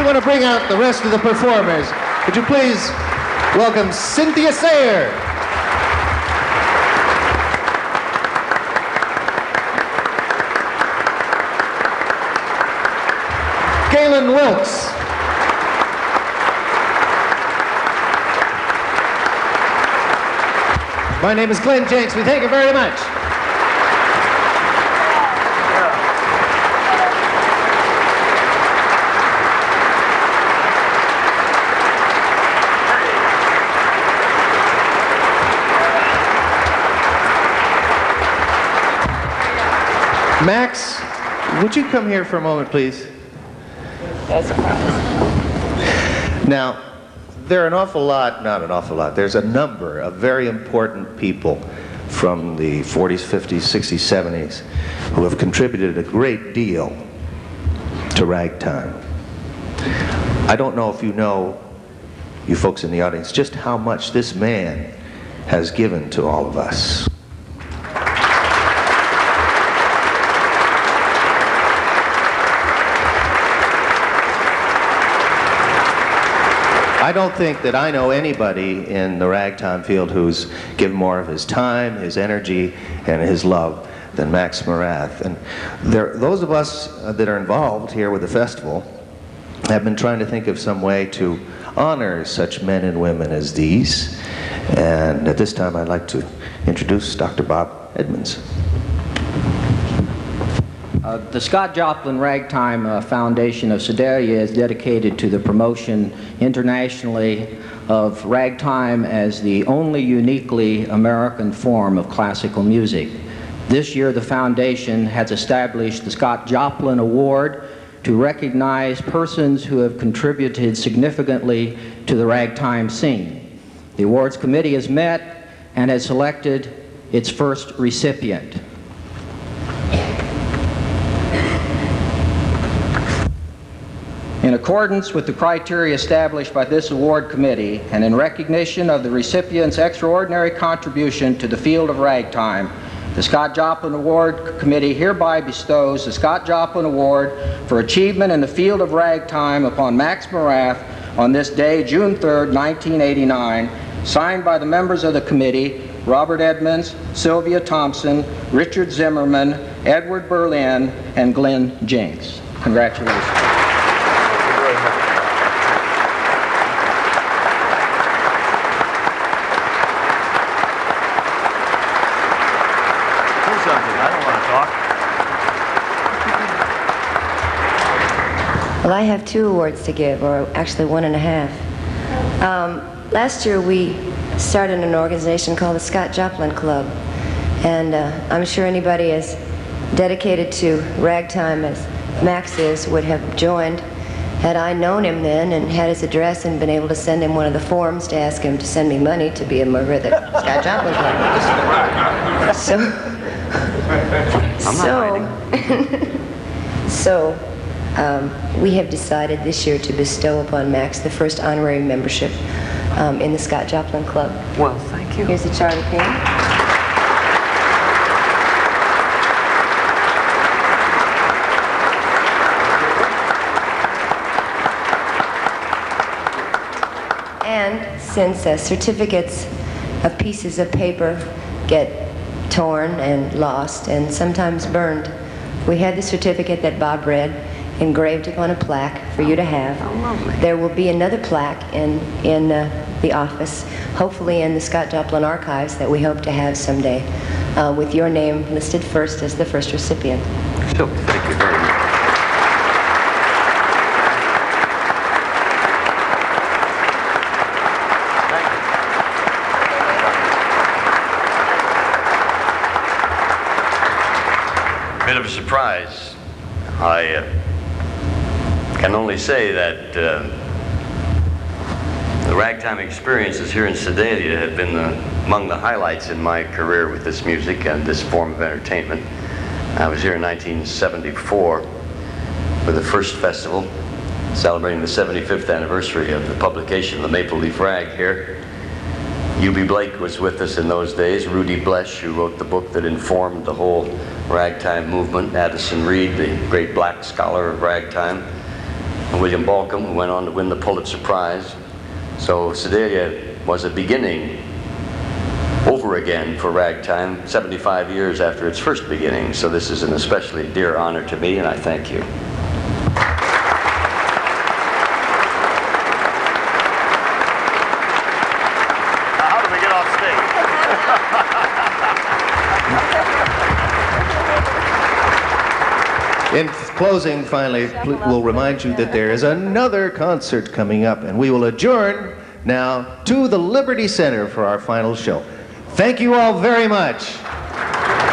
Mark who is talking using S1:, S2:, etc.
S1: want to bring out the rest of the performers, would you please welcome Cynthia Sayer, Galen Wilkes, my name is Glenn Jenks. We thank you very much. Max, would you come here for a moment, please?
S2: That's a promise.
S1: Now, there are an awful lot, not an awful lot, there's a number of very important people from the 40s, 50s, 60s, 70s who have contributed a great deal to ragtime. I don't know if you know, you folks in the audience, just how much this man has given to all of us. I don't think that I know anybody in the ragtime field who's given more of his time, his energy, and his love than Max Morath. And those of us that are involved here with the festival have been trying to think of some way to honor such men and women as these. And at this time I'd like to introduce Dr. Bob Edmonds.
S2: The Scott Joplin Ragtime Foundation of Sedalia is dedicated to the promotion internationally of ragtime as the only uniquely American form of classical music. This year the foundation has established the Scott Joplin Award to recognize persons who have contributed significantly to the ragtime scene. The awards committee has met and has selected its first recipient. In accordance with the criteria established by this award committee and in recognition of the recipient's extraordinary contribution to the field of ragtime, the Scott Joplin Award Committee hereby bestows the Scott Joplin Award for achievement in the field of ragtime upon Max Morath on this day, June 3rd, 1989, signed by the members of the committee, Robert Edmonds, Sylvia Thompson, Richard Zimmerman, Edward Berlin, and Glenn Jenks. Congratulations.
S3: Well, I have 2 awards to give, or actually 1.5. Last year we started an organization called the Scott Joplin Club, and I'm sure anybody as dedicated to ragtime as Max is would have joined had I known him then and had his address and been able to send him one of the forms to ask him to send me money to be a member of the Scott Joplin Club. We have decided this year to bestow upon Max the first honorary membership in the Scott Joplin Club.
S2: Well, thank you.
S3: Here's the Charlie pin. And since certificates of pieces of paper get torn and lost and sometimes burned, we had the certificate that Bob read engraved upon a plaque for you to have.
S2: Oh, lovely.
S3: There will be another plaque in the office, hopefully in the Scott Joplin archives that we hope to have someday, with your name listed first as the first recipient.
S4: Sure, thank you very much. Bit of a surprise. I can only say that the ragtime experiences here in Sedalia have been among the highlights in my career with this music and this form of entertainment. I was here in 1974 for the first festival, celebrating the 75th anniversary of the publication of the Maple Leaf Rag here. U.B. Blake was with us in those days, Rudy Blesh, who wrote the book that informed the whole ragtime movement, Addison Reed, the great black scholar of ragtime, William Balcom, who went on to win the Pulitzer Prize. So Sedalia was a beginning over again for ragtime 75 years after its first beginning. So this is an especially dear honor to me, and I thank you.
S5: How do we get off stage?
S1: In closing, finally, we'll remind you that there is another concert coming up, and we will adjourn now to the Liberty Center for our final show. Thank you all very much.